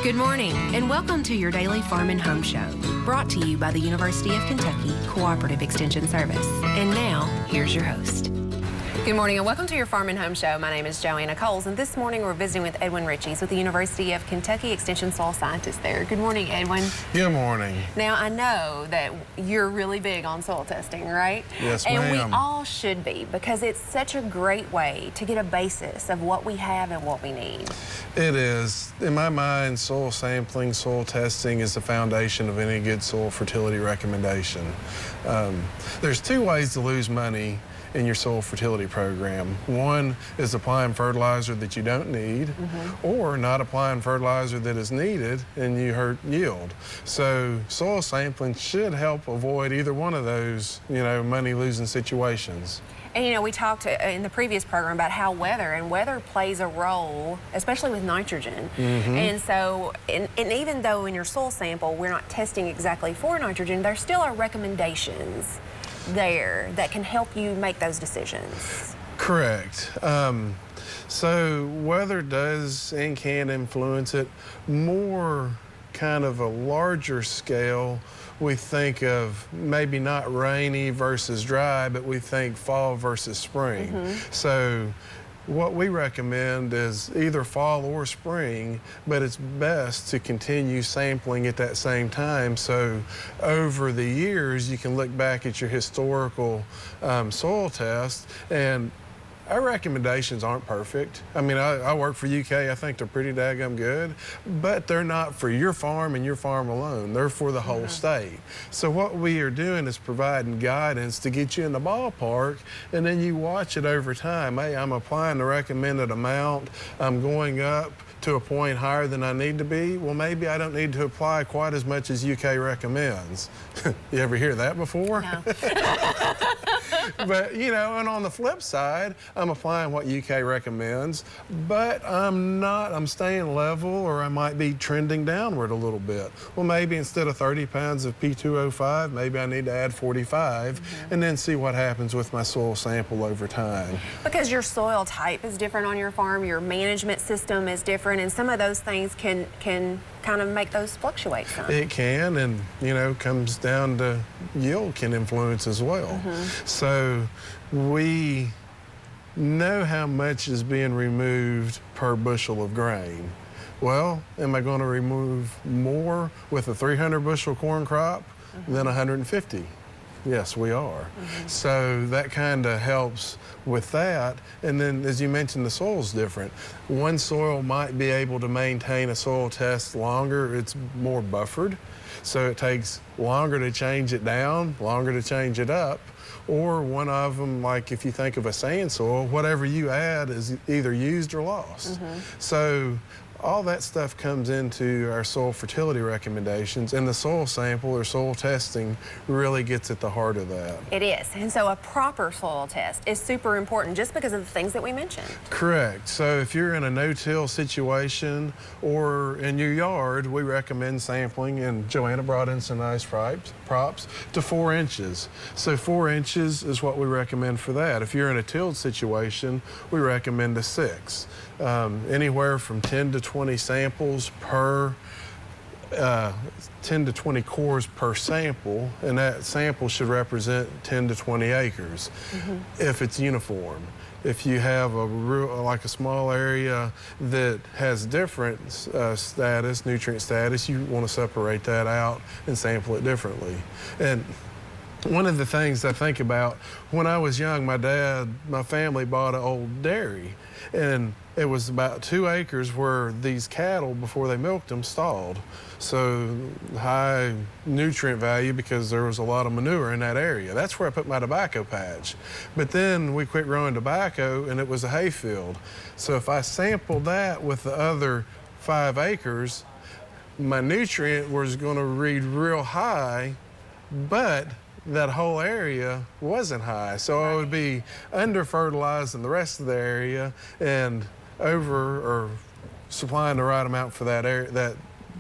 Good morning, and welcome to your daily Farm and Home Show, brought to you by the University of Kentucky Cooperative Extension Service. And now, here's your host. Good morning, and welcome to your Farm and Home Show. My name is Joanna, and this morning we're visiting with Edwin Ritchey with the University of Kentucky Extension Soil Scientist there. Good morning, Edwin. Good morning. Now, I know that you're really big on soil testing, right? Yes, ma'am. And we all should be, because it's such a great way to get a basis of what we have and what we need. It is. In my mind, soil sampling, soil testing is the foundation of any good soil fertility recommendation. There's two ways to lose money in your soil fertility program. One is applying fertilizer that you don't need, or not applying fertilizer that is needed and you hurt yield. So soil sampling should help avoid either one of those, money losing situations. And we talked in the previous program about how weather plays a role, especially with nitrogen. And so, and even though in your soil sample we're not testing exactly for nitrogen, there still are recommendations there that can help you make those decisions. Correct. So weather does and can influence it. More kind of a larger scale, we think of maybe not rainy versus dry, but we think fall versus spring. So what we recommend is either fall or spring, but it's best to continue sampling at that same time. So over the years, you can look back at your historical soil test, and our recommendations aren't perfect. I mean, I work for UK, I think they're pretty daggum good, but they're not for your farm and your farm alone. They're for the whole state. So what we are doing is providing guidance to get you in the ballpark, and then you watch it over time. Hey, I'm applying the recommended amount, I'm going up to a point higher than I need to be. Well, maybe I don't need to apply quite as much as UK recommends. You ever hear that before? No. But, and on the flip side, I'm applying what UK recommends, but I'm staying level, or I might be trending downward a little bit. Well, maybe instead of 30 pounds of P2O5, maybe I need to add 45, and then see what happens with my soil sample over time. Because your soil type is different on your farm, your management system is different, and some of those things can kind of make those fluctuate some. It can, and comes down to yield can influence as well. So we know how much is being removed per bushel of grain. Well, am I going to remove more with a 300 bushel corn crop than 150? Yes, we are. So that kind of helps with that. And then, as you mentioned, the soil's different. One soil might be able to maintain a soil test longer. It's more buffered, so it takes longer to change it down, longer to change it up. Or one of them, like if you think of a sand soil, whatever you add is either used or lost. So all that stuff comes into our soil fertility recommendations, and the soil sample or soil testing really gets at the heart of that. It is, and so a proper soil test is super important just because of the things that we mentioned. Correct. So if you're in a no-till situation or in your yard, we recommend sampling, and Joanna brought in some nice props, to 4 inches. So 4 inches is what we recommend for that. If you're in a tilled situation, we recommend a 6. Anywhere from 10 to 20 samples per 10 to 20 cores per sample, and that sample should represent 10 to 20 acres if it's uniform. If you have like a small area that has different nutrient status, you want to separate that out and sample it differently. And one of the things I think about, when I was young, my family bought an old dairy, and it was about 2 acres where these cattle, before they milked them, stalled. So high nutrient value because there was a lot of manure in that area. That's where I put my tobacco patch. But then we quit growing tobacco, and it was a hay field. So if I sampled that with the other 5 acres, my nutrient was going to read real high, but that whole area wasn't high. So I would be under fertilizing the rest of the area and over or supplying the right amount for that area, that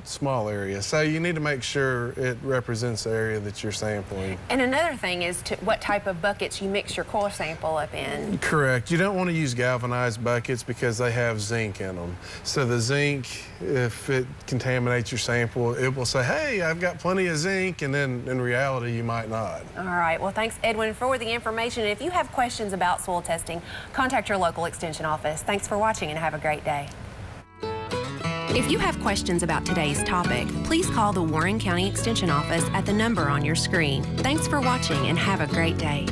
small area. So you need to make sure it represents the area that you're sampling. And another thing is what type of buckets you mix your core sample up in. Correct. You don't want to use galvanized buckets because they have zinc in them. So the zinc, if it contaminates your sample, it will say, hey, I've got plenty of zinc, and then in reality, you might not. All right. Well, thanks, Edwin, for the information. If you have questions about soil testing, contact your local extension office. Thanks for watching and have a great day. If you have questions about today's topic, please call the Warren County Extension Office at the number on your screen. Thanks for watching and have a great day.